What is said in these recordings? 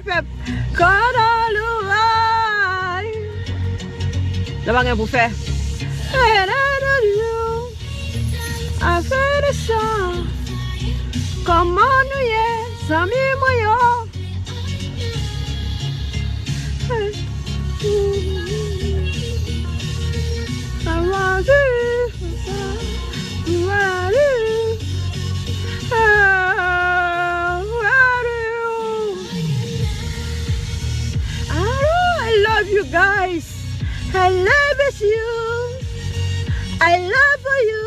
pep. Le bagay pour faire. A fait de ça. Comment nous y est, Sami Moyo. I love you guys. I love you. I love you.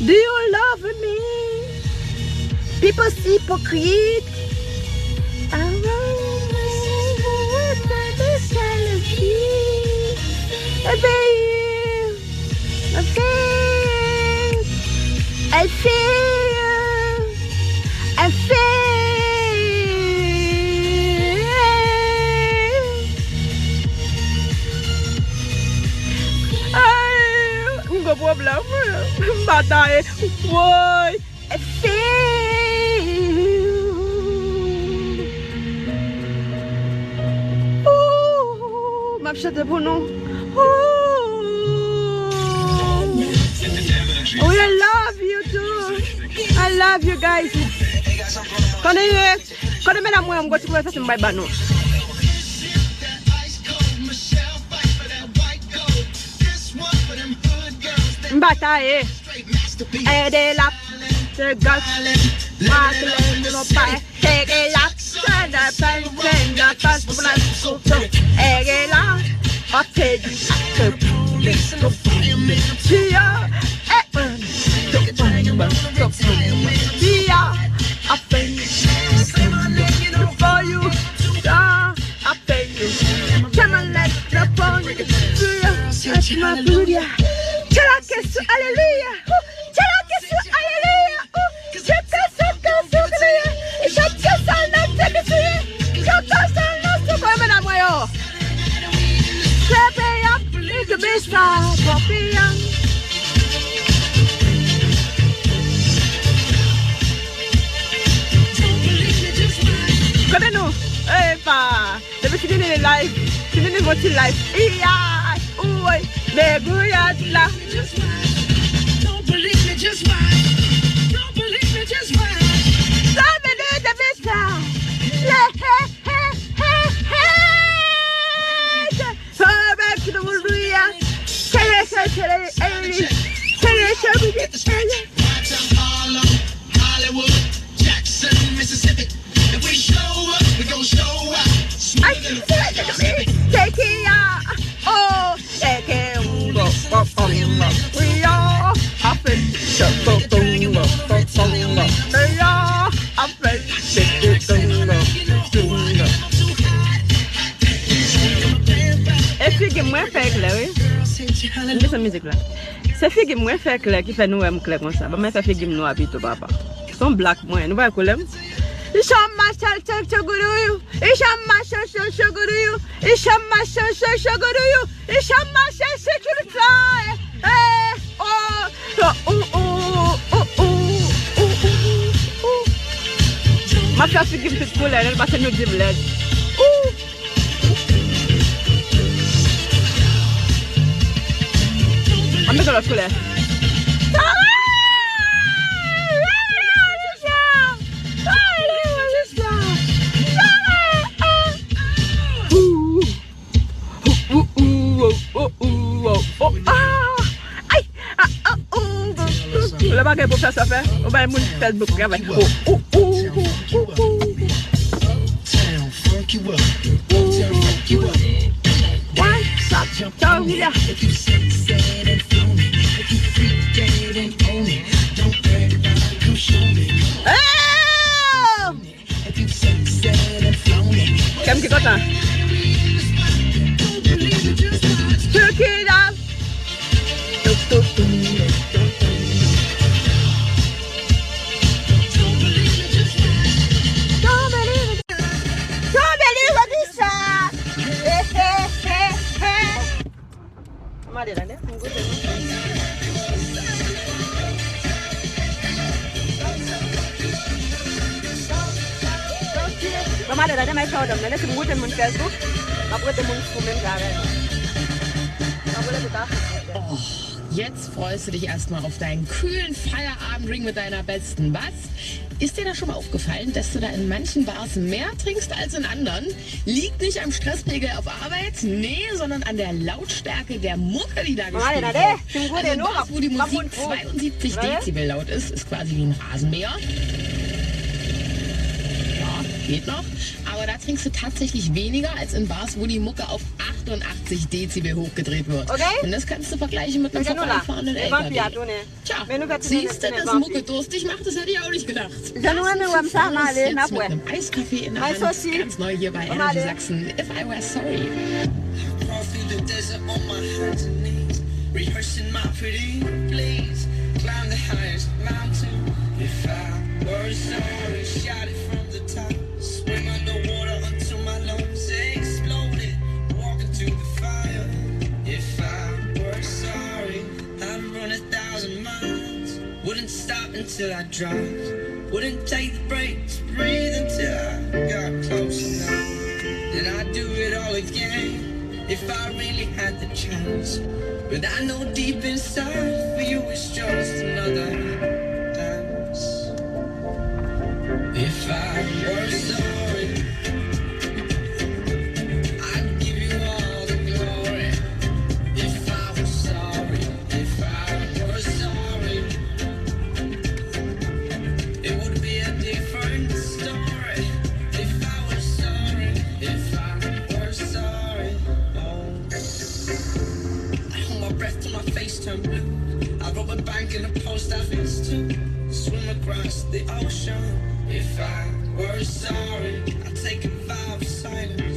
Do you love me? People hypocrite. I feel. Nggak problem, batai, woi, I feel. Mapshate puno. Oh, I love you too. I love you guys. Kone mena mwe mgo chukwe sasi mbai bano. Mbata de lap, the gus, Martin, no pie, take a lap, turn the pen, turn the fast, egg a lot, a pig, Hallelujah. Hallelujah. Don't believe me, just why? Don't believe me, just why? Let me do the best time. So back to the Hallelujah. Hollywood, Jackson, Mississippi. If we show up, we gon' show up. Take it out. Oh, take it. We are a fish. Moi fait clair, oui. Laisse la musique là. C'est figue moi fait clair qui fait nous aime clair comme ça. Moi fait figue nous habite papa. Son black moi, nous va coller. Ishama shal shoguru. Ishama shal shoguru. Ishama shal shoguru. Ishama shal shoguru. Ma fille figue toute couleur, elle va se nous dire bled. I'm not gonna cool. Le bagage pour faire ça fait, on va mon Facebook avec. Ciao, Julia. Qu'est-ce que tu as? Took it up. Vamos a dar mais saudade, né? Se muito muito Facebook, aber der Mund kommen gerade. Oh, jetzt freust du dich erstmal auf deinen kühlen Feierabendring mit deiner Besten. Was? Ist dir da schon mal aufgefallen, dass du da in manchen Bars mehr trinkst als in anderen? Liegt nicht am Stresspegel auf Arbeit? Nee, sondern an der Lautstärke der Mucke, die da gespielt wird. Also in Bars, wo die Musik 72 Dezibel laut ist, ist quasi wie ein Rasenmäher. Geht noch, aber da trinkst du tatsächlich weniger als in Bars, wo die Mucke auf 88 Dezibel hochgedreht wird. Okay. Und das kannst du vergleichen mit einem vorbeifahrenden LKW. Tja, siehst du, dass Mucke durstig macht, das hätte ich auch nicht gedacht. Jetzt mit einem Eiskaffee in der Hand, ganz neu hier bei Energy Sachsen. If I Were Sorry. Rehearsing my pretty please, climb the highest mountain. If I were sorry, shout it from the top. Swim underwater until my lungs exploded. Walk into the fire. If I were sorry, I'd run 1,000 miles. Wouldn't stop until I dropped. Wouldn't take the break to breathe until I got close enough. Then I'd do it all again if I really had the chance. But I know deep inside for you it's just another dance. If I were sorry, I'd give you all the glory. If I were sorry, if I were sorry, it would be a different story. If I were sorry, if I were sorry, breath till my face turned blue. I rob a bank in a post office too. Swim across the ocean. If I were sorry, I'd take a vow of silence.